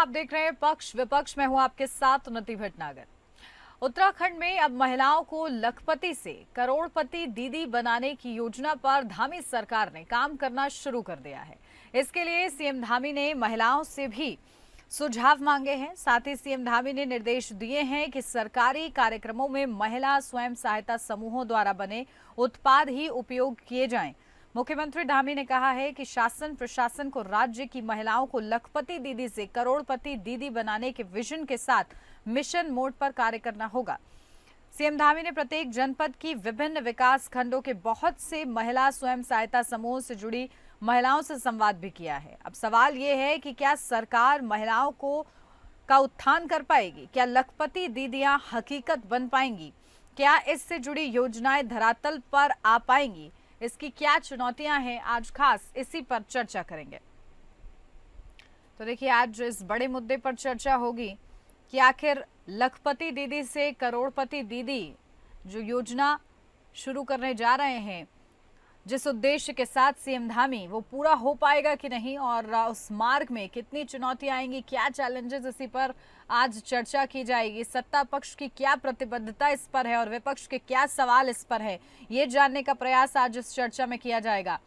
आप देख रहे हैं पक्ष विपक्ष में हूं आपके साथ उन्नति भटनागर। उत्तराखंड में अब महिलाओं को लखपति से करोड़पति दीदी बनाने की योजना पर धामी सरकार ने काम करना शुरू कर दिया है। इसके लिए सीएम धामी ने महिलाओं से भी सुझाव मांगे हैं। साथ ही सीएम धामी ने निर्देश दिए हैं कि सरकारी कार्यक्रमों में महिला स्वयं सहायता समूहों द्वारा बने उत्पाद ही उपयोग किए जाएं। मुख्यमंत्री धामी ने कहा है कि शासन प्रशासन को राज्य की महिलाओं को लखपति दीदी से करोड़पति दीदी बनाने के विजन के साथ मिशन मोड पर कार्य करना होगा। सीएम धामी ने प्रत्येक जनपद की विभिन्न विकास खंडों के बहुत से महिला स्वयं सहायता समूहों से जुड़ी महिलाओं से संवाद भी किया है। अब सवाल ये है कि क्या सरकार महिलाओं का उत्थान कर पाएगी? क्या लखपति दीदियां हकीकत बन पाएंगी? क्या इससे जुड़ी योजनाएं धरातल पर आ पाएंगी? इसकी क्या चुनौतियां हैं, आज खास इसी पर चर्चा करेंगे। तो देखिए, आज इस बड़े मुद्दे पर चर्चा होगी कि आखिर लखपति दीदी से करोड़पति दीदी जो योजना शुरू करने जा रहे हैं, जिस उद्देश्य के साथ सीएम धामी, वो पूरा हो पाएगा कि नहीं, और उस मार्ग में कितनी चुनौतियां आएंगी, क्या चैलेंजेस, इसी पर आज चर्चा की जाएगी। सत्ता पक्ष की क्या प्रतिबद्धता इस पर है और विपक्ष के क्या सवाल इस पर है, ये जानने का प्रयास आज इस चर्चा में किया जाएगा।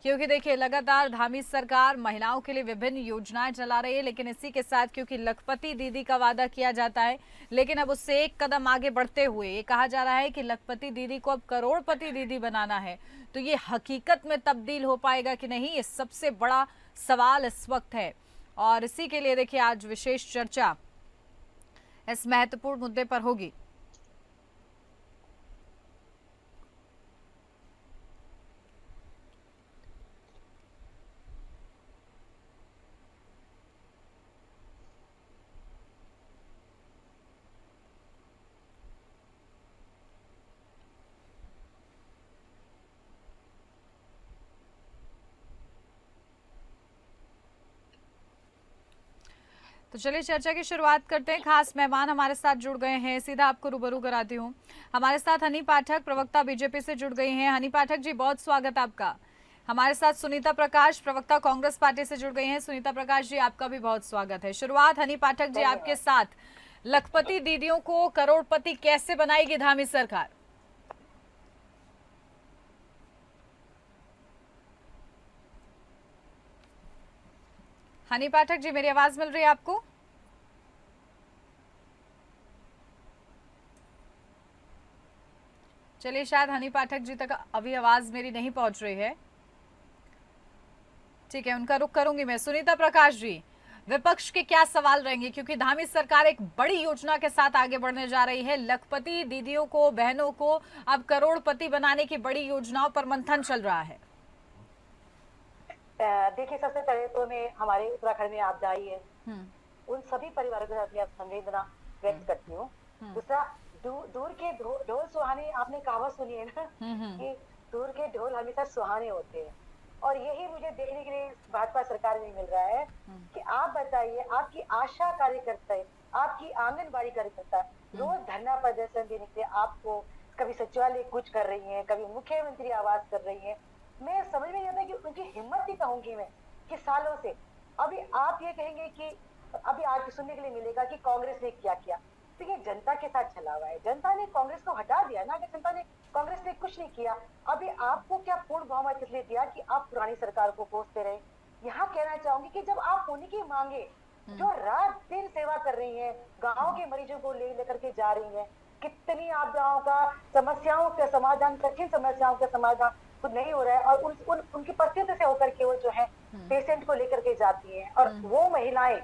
क्योंकि देखिए, लगातार धामी सरकार महिलाओं के लिए विभिन्न योजनाएं चला रही है, लेकिन इसी के साथ क्योंकि लखपति दीदी का वादा किया जाता है, लेकिन अब उससे एक कदम आगे बढ़ते हुए ये कहा जा रहा है कि लखपति दीदी को अब करोड़पति दीदी बनाना है। तो ये हकीकत में तब्दील हो पाएगा कि नहीं, ये सबसे बड़ा सवाल इस वक्त है। और इसी के लिए देखिए, आज विशेष चर्चा इस महत्वपूर्ण मुद्दे पर होगी। तो चलिए चर्चा की शुरुआत करते हैं। खास मेहमान हमारे साथ जुड़ गए हैं, सीधा आपको रूबरू कराती हूँ। हमारे साथ हनी पाठक, प्रवक्ता बीजेपी से जुड़ गई हैं। हनी पाठक जी, बहुत स्वागत आपका। हमारे साथ सुनीता प्रकाश, प्रवक्ता कांग्रेस पार्टी से जुड़ गई हैं। सुनीता प्रकाश जी, आपका भी बहुत स्वागत है। शुरुआत हनी पाठक जी आपके साथ। लखपति दीदियों को करोड़पति कैसे बनाएगी धामी सरकार? हनी पाठक जी, मेरी आवाज मिल रही है आपको? चलिए, शायद हनी पाठक जी तक अभी आवाज मेरी नहीं पहुंच रही है। ठीक है, उनका रुख करूंगी मैं। सुनीता प्रकाश जी, विपक्ष के क्या सवाल रहेंगे, क्योंकि धामी सरकार एक बड़ी योजना के साथ आगे बढ़ने जा रही है। लखपति दीदियों को, बहनों को अब करोड़पति बनाने की बड़ी योजनाओं पर मंथन चल रहा है। देखिए, सबसे पहले तो मैं हमारे उत्तराखंड में आपदा आई है, उन सभी परिवारों के साथ मैं संवेदना व्यक्त करती हूँ। दूसरा, दूर के ढोल सुहाने, आपने कहावत सुनी है ना कि दूर के ढोल हमेशा सुहाने होते हैं, और यही मुझे देखने के लिए भाजपा सरकार में मिल रहा है कि आप बताइए, आपकी आशा कार्यकर्ता है, आपकी आंगनबाड़ी कार्यकर्ता रोज धरना प्रदर्शन देने के लिए आपको कभी सचिवालय कुछ कर रही है, कभी मुख्यमंत्री आवास कर रही है। मैं समझ में नहीं आता कि उनकी हिम्मत ही कहूंगी मैं कि सालों से अभी आप ये कहेंगे कि अभी आज सुनने के लिए मिलेगा कि कांग्रेस ने क्या किया। तो ये जनता के साथ चला हुआ है, जनता ने कांग्रेस को हटा दिया ना, कि जनता ने कांग्रेस ने कुछ नहीं किया। अभी आपको क्या पूर्ण बहुमत इसलिए दिया कि आप पुरानी सरकार को कोसते रहे। यहाँ कहना चाहूंगी कि जब आप होने की मांगे, जो रात दिन सेवा कर रही है, गाँव के मरीजों को लेकर के जा रही है, कितनी आपदाओं का समस्याओं का समाधान, कठिन समस्याओं का समाधान खुद नहीं हो रहा है, और उनकी परिस्थिति से होकर के वो जो है पेशेंट को लेकर के जाती है, और वो महिलाएं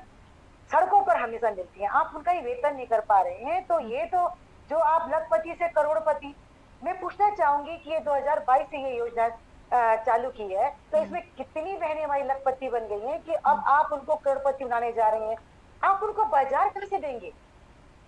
सड़कों पर हमेशा मिलती हैं। आप उनका ही वेतन नहीं कर पा रहे हैं। तो ये तो जो आप लखपति से करोड़पति, मैं पूछना चाहूंगी कि ये 2022 से ये योजना चालू की है, तो इसमें कितनी बहनें हमारी लखपति बन गई हैं कि अब आप उनको करोड़पति बनाने जा रहे हैं। आप उनको बाजार कैसे देंगे?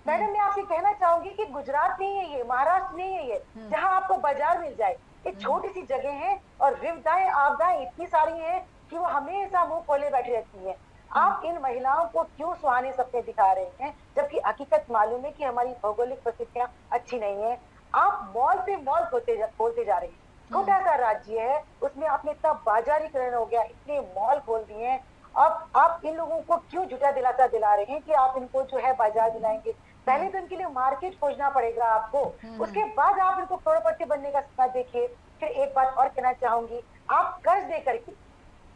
मैडम, मैं आपसे कहना चाहूंगी कि गुजरात नहीं है ये, महाराष्ट्र नहीं है ये, जहाँ आपको बाजार मिल जाए। एक छोटी सी जगह है और विपदाएं आपदाएं इतनी सारी हैं कि वो हमेशा मुंह खोले बैठी रहती हैं। आप इन महिलाओं को क्यों सुहाने सपने दिखा रहे हैं, जबकि हकीकत मालूम है कि हमारी भौगोलिक परिस्थितियां अच्छी नहीं है। आप मॉल पे मॉल खोलते जा रहे हैं। छोटा सा राज्य है, उसमें आपने इतना बाजारीकरण हो गया, इतने मॉल खोल दिए हैं, अब आप इन लोगों को क्यों झूठा दिलासा दिला रहे हैं कि आप इनको जो है बाजार दिलाएंगे? पहले तो इनके लिए मार्केट खोजना पड़ेगा आपको, उसके बाद आप इनको करोड़पति बनने का सपना देखिए। फिर एक बात और कहना चाहूंगी, आप कर्ज दे करके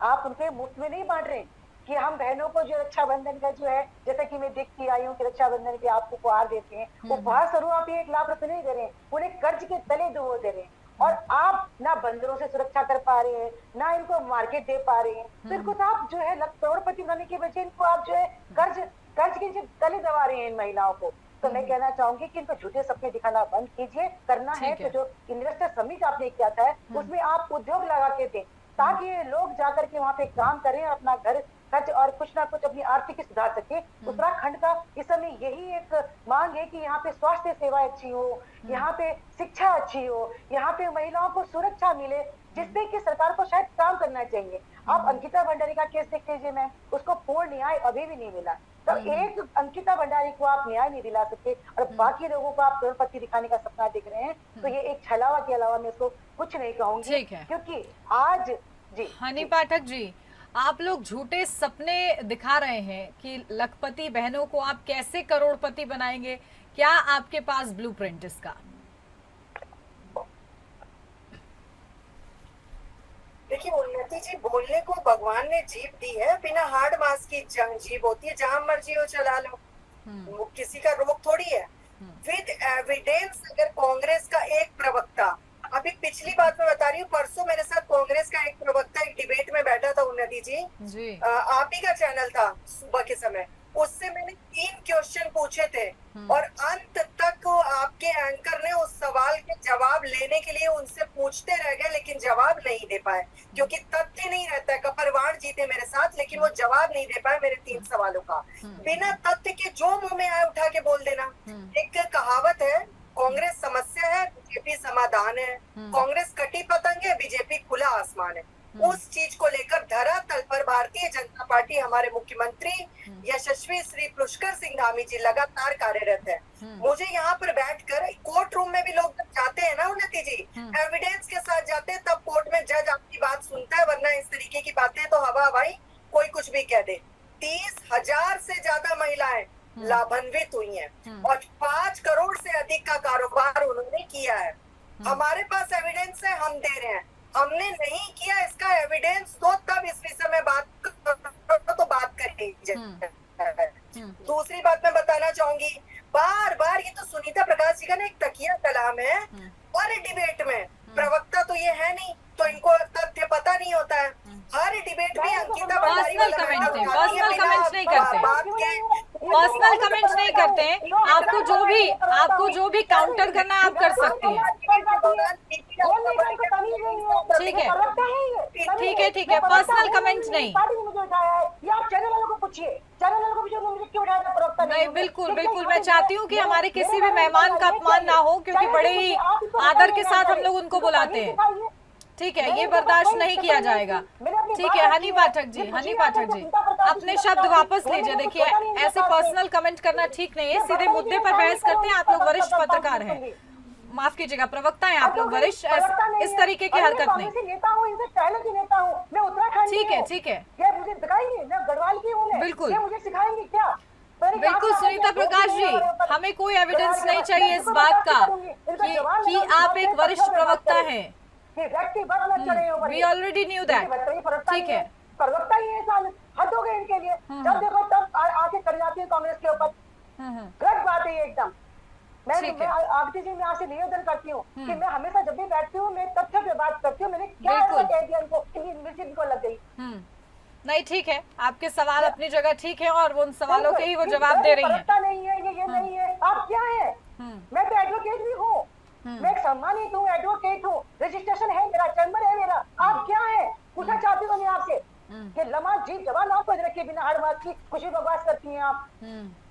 आप उनके मुफ्त में नहीं बांट रहे कि हम बहनों को जो रक्षाबंधन का जो है, जैसा कि मैं देखती आई हूँ कि रक्षाबंधन पे आपको उपहार देते हैं, उपहार स्वरूप आप 1 लाख रुपए नहीं दे रहे हैं, उन्हें कर्ज के तले दो दे रहे हैं। और आप ना बंदरों से सुरक्षा कर पा रहे हैं, ना इनको मार्केट दे पा रहे हैं, तो इनको तो आप जो है करोड़पति बनाने के बजाय इनको आप जो है कर्ज कर्ज के तले दबा रहे हैं इन महिलाओं को। तो मैं कहना चाहूंगी कि इनको झूठे सपने दिखाना बंद कीजिए। करना है तो जो इन्वेस्टर समिट आपने किया था उसमें आप उद्योग लगा के दें, ताकि ये लोग जाकर के वहाँ पे काम करें, अपना घर खर्च और कुछ ना कुछ अपनी आर्थिक सुधार सके। उत्तराखंड का इस समय यही एक मांग है कि यहाँ पे स्वास्थ्य सेवा अच्छी हो, यहाँ पे शिक्षा अच्छी हो, यहाँ पे महिलाओं को सुरक्षा मिले, जिसपे कि सरकार को शायद काम करना चाहिए। आप अंकिता भंडारी का केस देख लीजिए मैम, उसको पूर्ण न्याय अभी भी नहीं मिला। तो एक अंकिता भंडारी को आप न्याय नहीं दिला सकते और बाकी लोगों को आप करोड़पति दिखाने का सपना देख रहे हैं, तो ये एक छलावा के अलावा मैं इसको कुछ नहीं कहूंगी। क्योंकि आज जी हनी पाठक जी, आप लोग झूठे सपने दिखा रहे हैं कि लखपति बहनों को आप कैसे करोड़पति बनाएंगे, क्या आपके पास ब्लूप्रिंट इसका? देखिए उन्नति जी, बोलने को भगवान ने जीभ दी है, बिना हार्ड मास की जीभ होती है, जहां मर्जी हो चला लो, वो किसी का रोक थोड़ी है। विद एविडेंस अगर कांग्रेस का एक प्रवक्ता, अभी पिछली बात में बता रही हूँ, परसों मेरे साथ कांग्रेस का एक प्रवक्ता एक डिबेट में बैठा था उन्नति जी, आप ही का चैनल था सुबह के समय, उससे मैंने 3 क्वेश्चन पूछे थे और अंत तक आपके एंकर ने उस सवाल के जवाब लेने के लिए उनसे पूछते रह गए, लेकिन जवाब नहीं दे पाए, क्योंकि तथ्य नहीं रहता है। कपरवाण जीते मेरे साथ, लेकिन वो जवाब नहीं दे पाए मेरे 3 सवालों का। बिना तथ्य के जो मुंह में आए उठा के बोल देना। एक कहावत है, कांग्रेस समस्या है, बीजेपी समाधान है, कांग्रेस कटी पतंग है, बीजेपी खुला आसमान है। उस चीज को लेकर धरातल पर भारतीय जनता पार्टी, हमारे मुख्यमंत्री यशस्वी श्री पुष्कर सिंह धामी जी लगातार कार्यरत है। मुझे यहाँ पर बैठकर, कोर्ट रूम में भी लोग जब जाते हैं ना उन्नति जी, एविडेंस के साथ जाते हैं, तब कोर्ट में जज आपकी बात सुनता है, वरना इस तरीके की बातें तो हवा हवाई कोई कुछ भी कह दे। 30,000 से ज्यादा महिलाएं लाभान्वित हुई हैं और 5 करोड़ से अधिक का कारोबार उन्होंने किया है। हमारे पास एविडेंस है, हम दे रहे हैं। हमने नहीं किया इसका एविडेंस तो तब इस विषय में बात तो बात करेंगे। दूसरी बात मैं बताना चाहूंगी, बार बार ये तो सुनीता प्रकाश जी का ना एक तकिया कलाम है, और डिबेट में प्रवक्ता तो ये है नहीं, तो इनको तथ्य पता नहीं होता है। हर डिबेट में अंकिता भंडारी पर्सनल कमेंट्स नहीं करते, आपको जो भी काउंटर करना है आप कर सकती हैं। ठीक है, पर्सनल कमेंट्स नहीं। नहीं, बिल्कुल, मैं चाहती हूँ कि हमारे किसी भी मेहमान का अपमान ना हो, क्योंकि बड़े ही आदर के साथ हम लोग उनको बुलाते हैं। ठीक है, ये बर्दाश्त नहीं किया जाएगा। ठीक है हनी पाठक जी, अपने शब्द वापस लीजिए। देखिए, ऐसे पर्सनल कमेंट करना ठीक नहीं है, सीधे मुद्दे पर बहस करते हैं। आप लोग वरिष्ठ पत्रकार हैं, माफ कीजिएगा, प्रवक्ता हैं आप लोग, वरिष्ठ, इस तरीके की हरकत नहीं। ठीक है, बिल्कुल सुनीता प्रकाश जी, हमें कोई एविडेंस नहीं चाहिए इस बात का कि आप एक वरिष्ठ प्रवक्ता हैं। We already knew that. ठीक है, प्रवक्ता ही हद हो गई इनके लिए। जब देखो तब आके कर जाती है कांग्रेस के ऊपर। गलत बात है ये एकदम। मैं आरती जी, मैं आपसे निवेदन करती हूँ कि मैं हमेशा जब भी बैठती हूँ मैं तथ्य पे बात करती हूँ। मैंने क्या ऐसा कह दिया इनको, मिर्ची इनको लग गई। नहीं, ठीक है, आपके सवाल अपनी जगह ठीक है और उन सवालों के ही वो जवाब दे रही हैं। नहीं है ये नहीं है, आप क्या है? मैं तो एडवोकेट भी हूँ, मैं एक सम्मानित हूँ, एडवोकेट हूँ, रजिस्ट्रेशन है मेरा, चैम्बर है मेरा। आप क्या है? पूछना चाहती हूँ मैं आपसे कि लम्हा जीप जवान आपको रखिए, बिना हर बात की कुछ भी बकवास करती हैं आप।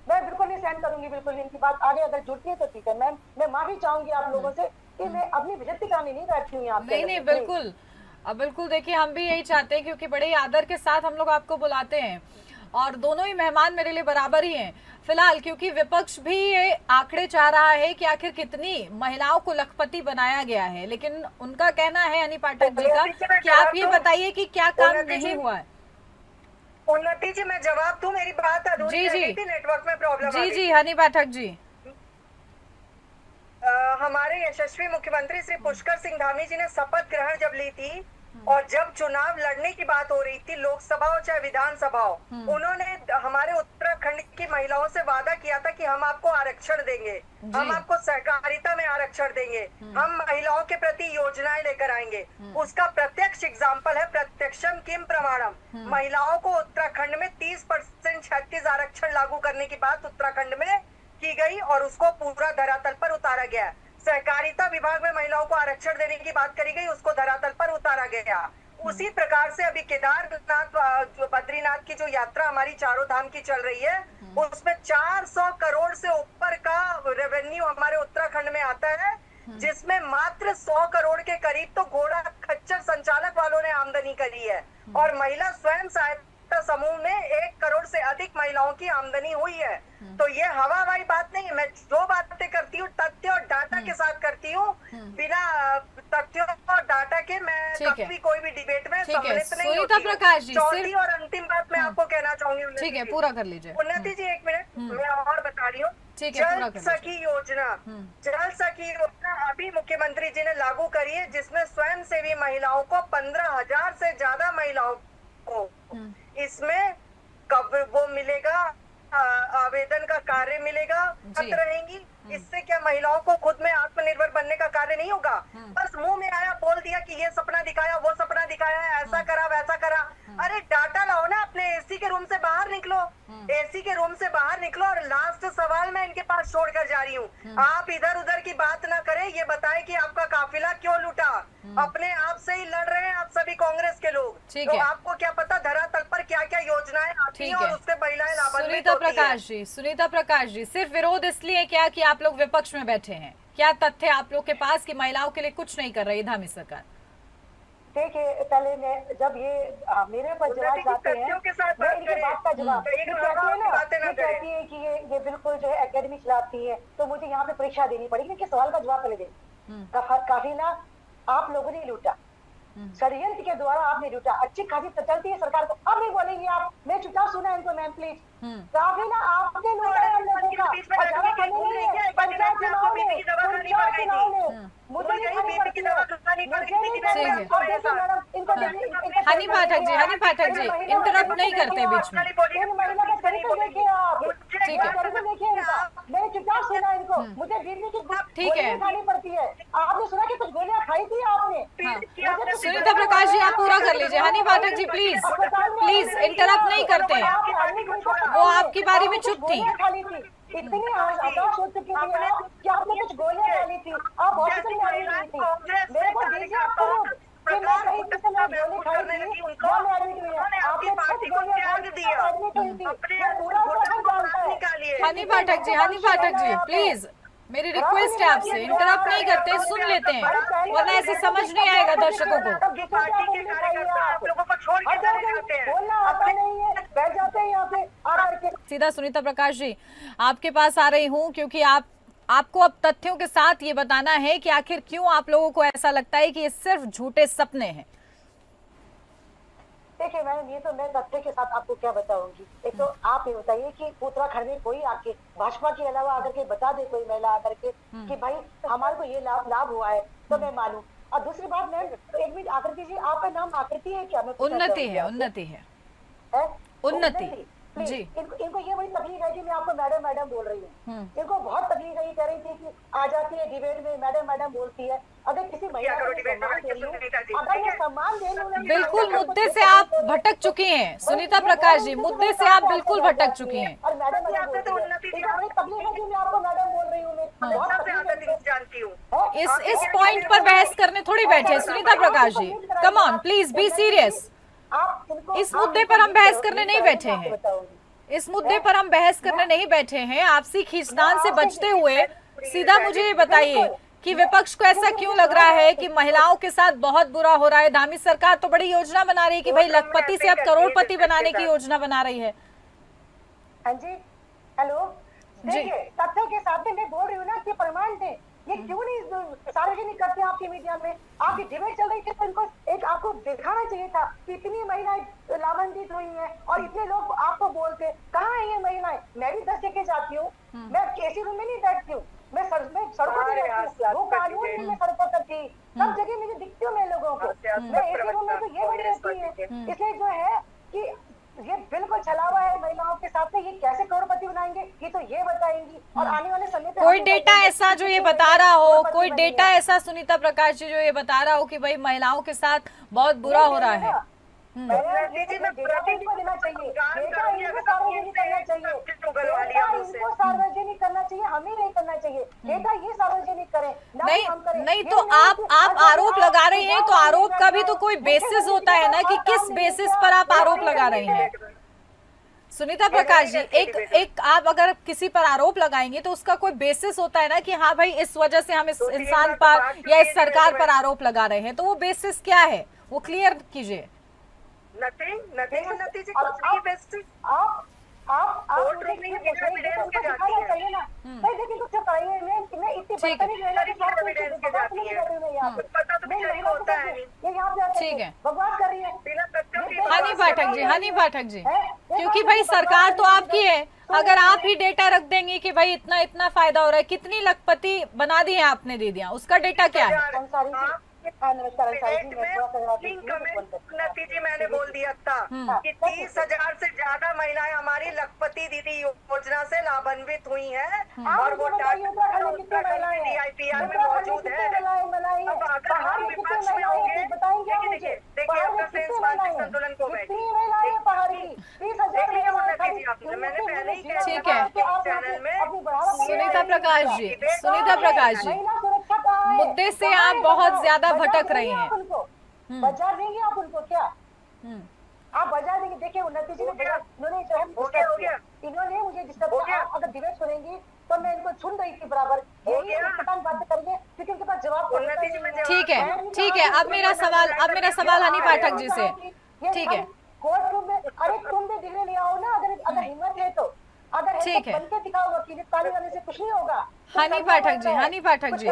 मैं बिल्कुल नहीं सहन करूंगी, बिल्कुल नहीं। इनकी बात आगे अगर जुड़ती है तो ठीक है। मैं माफी चाहूंगी आप लोगों से कि मैं अपनी बेइज्जती कराने नहीं बैठती हूँ। नहीं, बिल्कुल देखिए, हम भी यही चाहते हैं, क्योंकि बड़े आदर के साथ हम लोग आपको बुलाते हैं और दोनों ही मेहमान मेरे लिए बराबर ही हैं। फिलहाल क्योंकि विपक्ष भी ये आंकड़े चाह रहा है कि आखिर कितनी महिलाओं को लखपति बनाया गया है, लेकिन उनका कहना है हनी पाठक जी का कि आप ये बताइए कि क्या काम नहीं हुआ है। उन्नति जी, मैं जवाब दूं? मेरी बात अधूरी जी, रह जी। गई थी, नेटवर्क में प्रॉब्लम आ जी गई। जी हनी पाठक जी। हमारे यशस्वी मुख्यमंत्री श्री पुष्कर सिंह धामी जी ने शपथ ग्रहण जब ली थी और जब चुनाव लड़ने की बात हो रही थी, लोकसभा हो चाहे विधानसभा हो, उन्होंने हमारे उत्तराखंड की महिलाओं से वादा किया था कि हम आपको आरक्षण देंगे, हम आपको सहकारिता में आरक्षण देंगे, हम महिलाओं के प्रति योजनाएं लेकर आएंगे। उसका प्रत्यक्ष एग्जाम्पल है, प्रत्यक्षम किम प्रमाणम। महिलाओं को उत्तराखंड में 30% 36 आरक्षण लागू करने की बात उत्तराखंड में की गई और उसको पूरा धरातल पर उतारा गया। सहकारिता विभाग में महिलाओं को आरक्षण देने की बात करी गई, उसको धरातल पर उतारा गया। उसी प्रकार से अभी केदारनाथ जो बद्रीनाथ की जो यात्रा हमारी चारों धाम की चल रही है, उसमें 400 करोड़ से ऊपर का रेवेन्यू हमारे उत्तराखंड में आता है, जिसमें मात्र 100 करोड़ के करीब तो घोड़ा खच्चर संचालक वालों ने आमदनी करी है और महिला स्वयं सहायता समूह में 1 करोड़ से अधिक महिलाओं की आमदनी हुई है। तो ये हवाई बात नहीं है। मैं जो बातें करती हूँ तथ्य और डाटा के साथ करती हूँ, बिना तथ्यों और डाटा के मैं कभी कोई भी डिबेट में सम्मिलित नहीं होती हूँ। प्रकाश जी, चौथी और अंतिम बात मैं आपको कहना चाहूंगी। ठीक है, पूरा कर लीजिए। उन्नति जी, 1 मिनट मैं और बता रही हूँ। जल सखी योजना, जल सखी योजना अभी मुख्यमंत्री जी ने लागू करी है, जिसमें स्वयं सेवी महिलाओं को 15,000 से ज्यादा महिलाओं को इसमें कब वो मिलेगा, आवेदन का कार्य मिलेगा, पत्र रहेंगी। इससे क्या महिलाओं को खुद में आत्मनिर्भर बनने का कार्य नहीं होगा? बस मुंह में आया बोल दिया कि ये सपना दिखाया, वो सपना दिखाया, ऐसा करा वैसा करा। अरे डाटा लाओ ना, अपने एसी के रूम से बाहर निकलो, एसी के रूम से बाहर निकलो। और लास्ट सवाल मैं इनके पास छोड़कर जा रही हूँ, आप इधर उधर की बात ना करें, ये बताएं कि आपका काफिला क्यों लूटा। अपने आप से ही लड़ रहे हैं आप सभी कांग्रेस के लोग, तो आपको क्या पता धरातल पर क्या क्या योजनाएं आती हैं और उससे महिलाएं लाभान्वित होती हैं। सुनीता प्रकाश जी, सिर्फ विरोध इसलिए क्या कि आप लोग विपक्ष में बैठे हैं? क्या तथ्य आप लोग के पास कि महिलाओं के लिए कुछ नहीं कर रही धामी सरकार? देखिए, पहले मैं जब ये मेरे पर जवाब आते हैं, मैं इनकी बात का जवाब कहती है कि ये बिल्कुल जो है एकेडमी चलाती है, तो मुझे यहाँ पे परीक्षा देनी पड़ेगी। इनके सवाल का जवाब पहले दें। काफिला आप लोगों ने लूटा, षड्यंत्र के द्वारा आपने लूटा। अच्छी खासी तो चलती है सरकार को, अब नहीं बोलेंगे आप। मैं चुपचाप सुना इनको मैम प्लीज। काफिला आपने लूटा है हम लोगों का, और जवाब नहीं है। पंचायत चुनाव में मुझे नहीं खानी पड़ती है, हनी पाठक जी इंटरप्ट नहीं करते बीच में। ठीक है, मैंने चुपचाप सुना इनको। मुझे बिजली की गोलियां खानी पड़ती है। आपने सुना कि कुछ गोलियां खाई थी आपने? सुनीता प्रकाश जी, आप पूरा कर लीजिए। हनी पाठक जी प्लीज इंटरप्ट नहीं करते, वो आपकी बारी में चुप थी। इतनी आकाश हो चुकी थी कि आपने कुछ गोलियां डाली थी, आप हॉस्पिटल में एडमिट हुई थी। मेरे को दीजिए आप प्रूफ कि मैं कहीं किसी ने गोली खाई थी, वो मैं एडमिट हुई है। आपने 6 गोलियां खाई थी, एडमिट हुई थी। ये पूरा उत्तराखंड जानता है। हनी पाठक जी प्लीज, मेरी रिक्वेस्ट है आपसे, इंटरप्ट नहीं करते, सुन लेते हैं, वरना ऐसे समझ नहीं आएगा दर्शकों को। सीधा सुनीता प्रकाश जी आपके पास आ रही हूँ, क्योंकि आपको अब तथ्यों के साथ ये बताना है कि आखिर क्यों आप लोगों को ऐसा लगता है कि ये सिर्फ झूठे सपने हैं। देखिए मैडम, ये तो मैं तथ्य के साथ आपको क्या बताऊंगी। एक तो आप ये बताइए कि उत्तराखंड में कोई आके भाजपा के अलावा आकर के बता दे, कोई महिला आकर के कि भाई हमारे को ये लाभ हुआ है, तो मैं मानूं। और दूसरी बात मैम, एक मिनट आकृति जी, आपका नाम आकृति है क्या? उन्नति है उन्नति जी। इनको ये बड़ी तकलीफ है कि मैं आपको मैडम बोल रही हूँ। इनको बहुत तकलीफ है, ये कह रही थी कि आ जाती है डिबेट में मैडम बोलती है। अगर किसी महिला को सम्मान दे लूं, बिल्कुल मुद्दे से आप भटक चुकी हैं सुनीता प्रकाश जी, मुद्दे से आप बिल्कुल भटक चुकी हैं। और मैडम बड़ी तकलीफ है कि मैं आपको मैडम बोल रही हूँ। मैं जानती हूँ। इस पॉइंट पर बहस करने थोड़ी बैठे Sunita Prakash ji, come on please be serious. इस मुद्दे पर हम बहस करने नहीं बैठे हैं, इस मुद्दे पर हम बहस करने नहीं बैठे हैं। आपसी खींचतान से बचते हुए सीधा मुझे ये बताइए कि विपक्ष को ऐसा क्यों लग रहा है कि महिलाओं के साथ बहुत बुरा हो रहा है? धामी सरकार तो बड़ी योजना बना रही है कि भाई लखपति से अब करोड़पति बनाने की योजना बना रही है। हाँ जी, हेलो, देखिए तथ्यों के साथ मैं बोल रही हूँ ना कि प्रमाण थे। ये क्यों नहीं सार्वजनिक करते हैं आपकी मीडिया में? आपकी डिबेट चल रही थी तो इनको एक आपको दिखाना चाहिए था कि इतनी महिलाएं लाभान्वित हुई हैं और इतने एसी रूम में नहीं बैठती हूँ, मैं सड़कों पे रहती हूँ, वो कानून में मैं सड़कों पर थी, सब जगह मुझे दिखती हूँ मैं लोगों को, मैं एसी रूम में तो ये नहीं रहती है। इसलिए जो है कि ये बिल्कुल छलावा है महिलाओं के साथ में, ये कैसे करोड़पति बनाएंगे ये तो ये बताएंगी, और आने वाले समय पे कोई डेटा ऐसा जो ये बता रहा हो, कोई डेटा ऐसा सुनीता प्रकाश जी जो ये बता रहा हो कि भाई महिलाओं के साथ बहुत बुरा हो रहा है? सार्वजनिक करना चाहिए, हमें नहीं करना चाहिए, डेटा ये सार्वजनिक करें, नहीं तो आप आरोप लगा रही हैं, तो आरोप का भी तो कोई बेसिस होता है ना कि किस बेसिस पर आप आरोप लगा रही हैं। सुनीता प्रकाश जी, एक आप अगर किसी पर आरोप लगाएंगे तो उसका कोई बेसिस होता है ना कि हाँ भाई इस वजह से हम इस इंसान पर या इस सरकार पर आरोप लगा रहे हैं, तो वो बेसिस क्या है वो क्लियर कीजिए। ठीक है हनी पाठक जी, क्योंकि भाई सरकार तो आपकी है, अगर आप ही डेटा रख देंगे कि भाई इतना इतना फायदा हो रहा है, कितनी लखपति बना दी है आपने दीदियां, उसका डेटा क्या है? नतीजे मैंने बोल दिया था कि 30,000 से ज्यादा महिलाएं हमारी लखपति दीदी योजना से लाभान्वित हुई हैं, और वो DIPR में मौजूद है। अब अगर हम विपक्ष में होंगे, देखिए अपना सेंस मानसिक संतुलन को बैठिए, मैंने पहले ही ठीक है चैनल में सुनीता प्रकाश जी मुद्दे से आप बहुत ज्यादा भटक रही हैं। बाजार देंगे आप उनको क्या? आप बाजार देंगे? देखिए उन्नति जी ने इन्होंने जो है इन्होंने मुझे डिस्टर्ब किया, अगर डिबेट सुनेंगी तो मैं इनको सुन रही थी बराबर, यही बातें करेंगे क्योंकि उनके पास जवाब। ठीक है अब मेरा सवाल हनी पाठक जी से, ठीक है कोर्ट रूम में, अरे तुम भी दिल्ली ले आओ ना, अगर हिम्मत है तो, अगर ठीक है बनके दिखाओ, वकील ताली वाले से कुछ नहीं होगा। हनी पाठक जी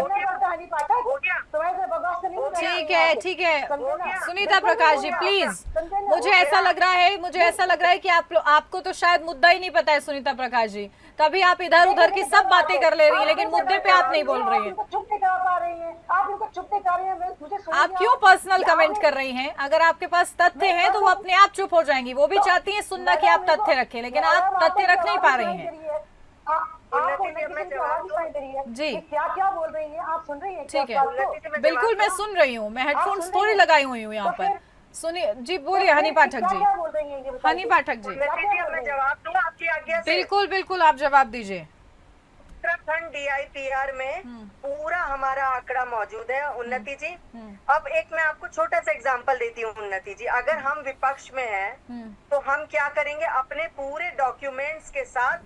ठीक है सुनीता प्रकाश जी प्लीज, मुझे ऐसा लग रहा है कि आपको तो शायद मुद्दा ही नहीं पता है सुनीता प्रकाश जी, तभी आप इधर उधर की सब बातें कर ले रही हैं, लेकिन मुद्दे पे आप नहीं बोल रही हैं। आप क्यों पर्सनल कमेंट कर रही हैं? अगर आपके पास तथ्य हैं तो वो अपने आप चुप हो जाएंगी, वो भी चाहती हैं सुनना कि आप तथ्य रखें, लेकिन आप तथ्य रख नहीं पा रही हैं। जी क्या बोल रही है, आप सुन रही है? ठीक है बिल्कुल मैं सुन रही हूँ, मैं हेडफोन्स थोड़ी लगाई हुई हूँ यहाँ पर। सुनिए जी, बोलिए हनी पाठक जी। मैं जवाब दूं आपकी आज्ञा से? बिल्कुल आप जवाब दीजिए। उत्तराखंड DIPR में पूरा हमारा आंकड़ा मौजूद है उन्नति जी। अब एक मैं आपको छोटा सा एग्जांपल देती हूँ उन्नति जी, अगर हम विपक्ष में हैं तो हम क्या करेंगे, अपने पूरे डॉक्यूमेंट्स के साथ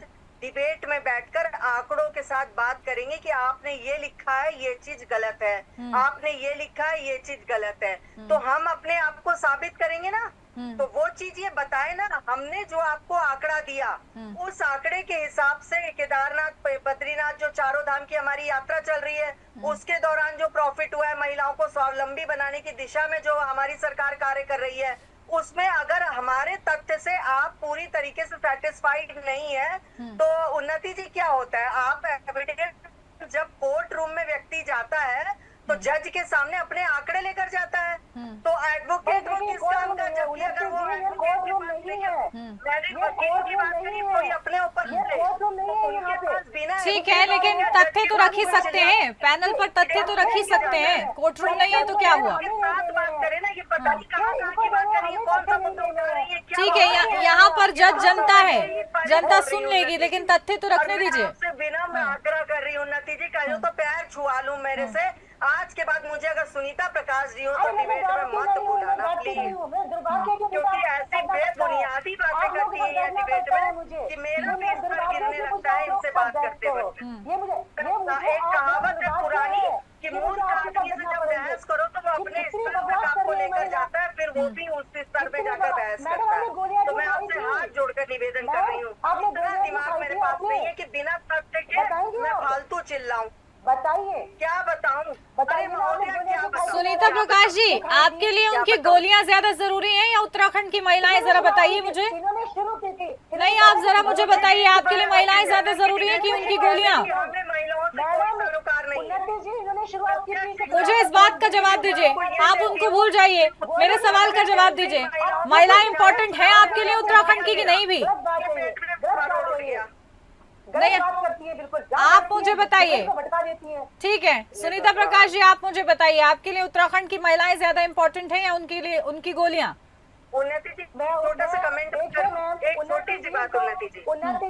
डिबेट में बैठकर आंकड़ों के साथ बात करेंगे कि आपने ये लिखा है ये चीज गलत है, आपने ये लिखा है ये चीज गलत है, तो हम अपने आप को साबित करेंगे ना। तो वो चीज ये बताए ना, हमने जो आपको आंकड़ा दिया उस आंकड़े के हिसाब से केदारनाथ बद्रीनाथ जो चारों धाम की हमारी यात्रा चल रही है उसके दौरान जो प्रॉफिट हुआ है, महिलाओं को स्वावलंबी बनाने की दिशा में जो हमारी सरकार कार्य कर रही है, उसमें अगर हमारे तथ्य से आप पूरी तरीके से सेटिस्फाइड नहीं है तो उन्नति जी क्या होता है, आप एविडेंस जब कोर्ट रूम में व्यक्ति जाता है तो जज के सामने अपने आंकड़े लेकर जाता है, तो एडवोकेट वो किस काम का, जबकि अगर वो एडवोकेट की बात नहीं है, मैंने वकील की बात करी, कोई अपने ऊपर ठीक है, लेकिन तथ्य तो रख ही सकते हैं, पैनल पर तथ्य तो रख ही सकते हैं, कोर्ट रूम नहीं है तो क्या हुआ? बात करें ना, ये पता नहीं कहाँ की बात कर रही है, कौन सा मुद्दा उठा रही है। ठीक है, यहाँ पर जज जनता है, जनता सुन लेगी, लेकिन तथ्य तो रखने दीजिए। बिना मैं आग्रह कर रही हूँ उन्नति जी, कहो तो पैर छुआ लूं मेरे से, आज के बाद मुझे अगर सुनीता प्रकाश जी हो तो डिबेट में मत बुलाना प्लीज, क्योंकि ऐसी बेबुनियादी बातें करती है ये डिबेट में कि मेरा भी इस पर गिरने लगता है इनसे बात करते वक्त। एक कहावत है पुरानी कि मूर्ख आदमी से जब बहस करो तो वो अपने स्तर तक आपको लेकर जाता है, फिर वो भी उस स्तर पे जाकर बहस करता है। तो मैं आपसे हाथ जोड़कर निवेदन कर रही हूँ, इतना दिमाग मेरे पास नहीं है कि बिना तथ्य के मैं फालतू चिल्लाऊं। बताइए क्या बताऊं? बताइए अरे ना, आपने महोदया, बोला क्या तो बताऊं? सुनीता प्रकाश जी, आपके लिए उनकी गोलियां ज्यादा जरूरी हैं या उत्तराखंड की महिलाएं, जरा बताइए मुझे। इन्होंने शुरू की थी। नहीं, आप जरा मुझे बताइए, आपके लिए महिलाएं ज्यादा जरूरी हैं कि उनकी गोलियां? हमने महिलाओं से कोई सरोकार नहीं है। उन्नति जी, इन्होंने शुरुआत की थी। मुझे इस बात का जवाब दीजिए, आप उनको भूल जाइए, मेरे सवाल का जवाब दीजिए। महिलाएं इंपॉर्टेंट है आपके लिए उत्तराखंड की कि नहीं भी? गलत बात है ये, गलत बात है ये। नहीं, गलत बात करती है बिल्कुल। आप मुझे बताइए। भटका देती है। ठीक है सुनीता प्रकाश जी, आप मुझे बताइए, आपके लिए उत्तराखंड की महिलाएं ज्यादा इंपॉर्टेंट है या उनके लिए उनकी गोलियां? उन्नति जी, छोटा सा कमेंट, एक छोटी सी बात उन्नति जी।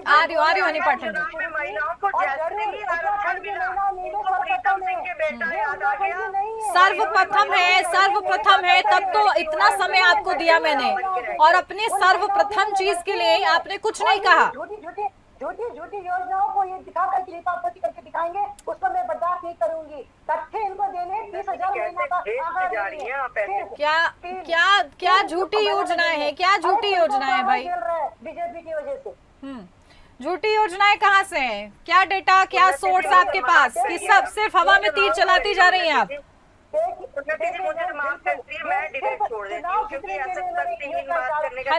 आ रही हो हनी पाठक जी। चुनाव में महिलाओं को जैसे ही आरक्षण मिला, उनको प्रीतम सिंह के बेटा याद आ गया। सर्वप्रथम है, तब तो इतना समय आपको दिया मैंने, और अपने सर्वप्रथम चीज के लिए आपने कुछ नहीं कहा। झूठी योजनाओं को ये दिखा करके लीपापोती करके दिखाएंगे, उसको मैं बर्दाश्त नहीं करूंगी। तथ्य इनको देने 30,000 महीना का आंकड़ा जा रही हैं आप ऐसे? क्या क्या क्या झूठी योजनाएं हैं, क्या झूठी योजनाएं हैं भाई? बीजेपी की वजह से। झूठी योजनाएं कहाँ से हैं? क्या डेटा, क्या सोर्स आपके पास कि सब सिर्फ हवा में तीर चलाती जा रही हैं आप? उन्नति जी, मुझे माफ कर दीजिए, मैं डिबेट छोड़ देती हूँ, क्योंकि ऐसा शक्तिहीन बात करने का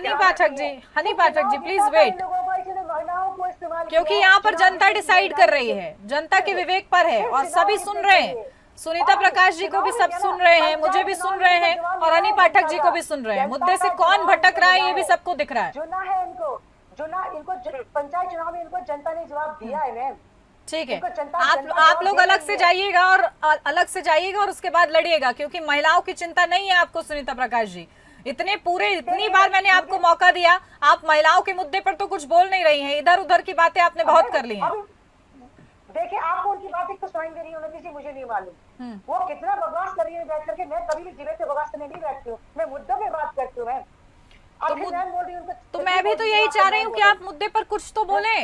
हनी पाठक जी प्लीज वेट, क्योंकि यहाँ पर जनता डिसाइड कर रही है, जनता के विवेक पर है और सभी सुन रहे हैं। सुनीता प्रकाश जी को भी सब सुन रहे हैं, मुझे भी सुन रहे हैं और हनी पाठक जी को भी सुन रहे हैं। मुद्दे से कौन भटक रहा है ये भी सबको दिख रहा है। चुना है इनको, पंचायत चुनाव में इनको जनता ने जवाब दिया है मैम। ठीक है, आप लोग अलग से जाइएगा और उसके बाद लड़िएगा, क्योंकि महिलाओं की चिंता नहीं है आपको सुनीता प्रकाश जी। इतनी बार मैंने आपको मौका दिया, आप महिलाओं के मुद्दे पर तो कुछ बोल नहीं रही हैं, इधर उधर की बातें आपने बहुत कर ली हैं। देखिए, आपको उनकी बातें तो सुनाई दे रही है उन्नति जी, मुझे नहीं मालूम वो कितना बकवास कर रही है बैठ करके। मैं कभी भी डिबेट पे बकवास करने नहीं बैठती हूँ, मैं मुद्दों पे बात करती हूँ मैम। तो मैं भी तो यही चाह रही हूँ कि आप मुद्दे पर कुछ तो बोले।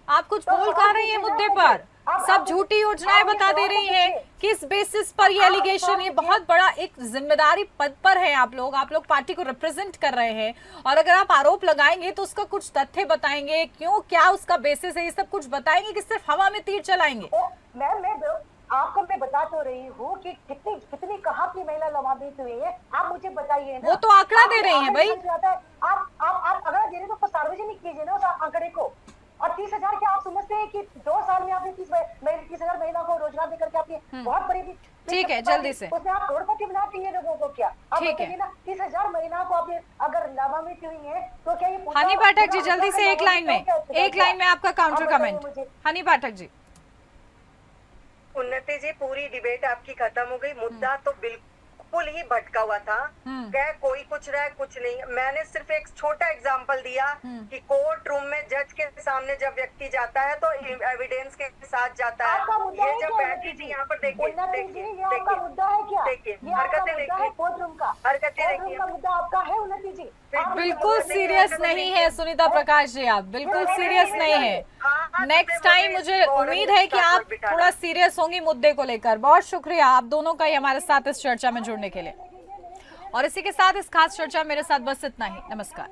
आप कुछ बोल कह रही हैं मुद्दे पर, सब झूठी योजनाएं बता दे रही हैं। किस बेसिस पर ये एलिगेशन? ये बहुत बड़ा एक जिम्मेदारी पद पर है आप लोग पार्टी को रिप्रेजेंट कर रहे हैं, और अगर आप आरोप लगाएंगे तो उसका कुछ तथ्य बताएंगे, क्यों, क्या उसका बेसिस है, ये सब कुछ बताएंगे कि सिर्फ हवा में तीर चलाएंगे? मैम, आपको मैं बता तो रही हूँ कि कितनी कहाँ की महिला लाभान्वित हुई है, आप मुझे बताइए ना। वो तो आंकड़ा दे रही है भाई। आप अगर दे रहे तो सार्वजनिक कीजिए ना उस आंकड़े को। और 30,000 क्या आप समझते हैं कि 2 साल में आपने 30,000 महिला को रोजगार देकर के आपने बहुत बड़ी। ठीक है, जल्दी से उसमें आप करोड़पति बनाती है लोगों को क्या? ठीक है ना, 30,000 महिला को आपने अगर लाभान्वित हुई है तो क्या ये? हनी पाठक जी जल्दी से एक लाइन में आपका काउंटर कमेंट। हनी पाठक जी। उन्नति जी, पूरी डिबेट आपकी खत्म हो गई, मुद्दा तो बिल्कुल ही भटका हुआ था। क्या कोई कुछ रहा है, कुछ नहीं। मैंने सिर्फ एक छोटा एग्जांपल दिया कि कोर्ट रूम में जज के सामने जब व्यक्ति जाता है तो एविडेंस के साथ जाता है। ये जब बैठी थी यहाँ पर, देखिए हरकतें देखिए, हरकतें देखिए। आपका है उन्नति जी, बिल्कुल सीरियस नहीं है सुनीता प्रकाश जी, आप बिल्कुल सीरियस नहीं है। नेक्स्ट टाइम मुझे उम्मीद है कि आप थोड़ा सीरियस होंगी मुद्दे को लेकर। बहुत शुक्रिया आप दोनों का ही हमारे साथ इस चर्चा में जुड़ने के लिए, और इसी के साथ इस खास चर्चा मेरे साथ बस इतना ही। नमस्कार।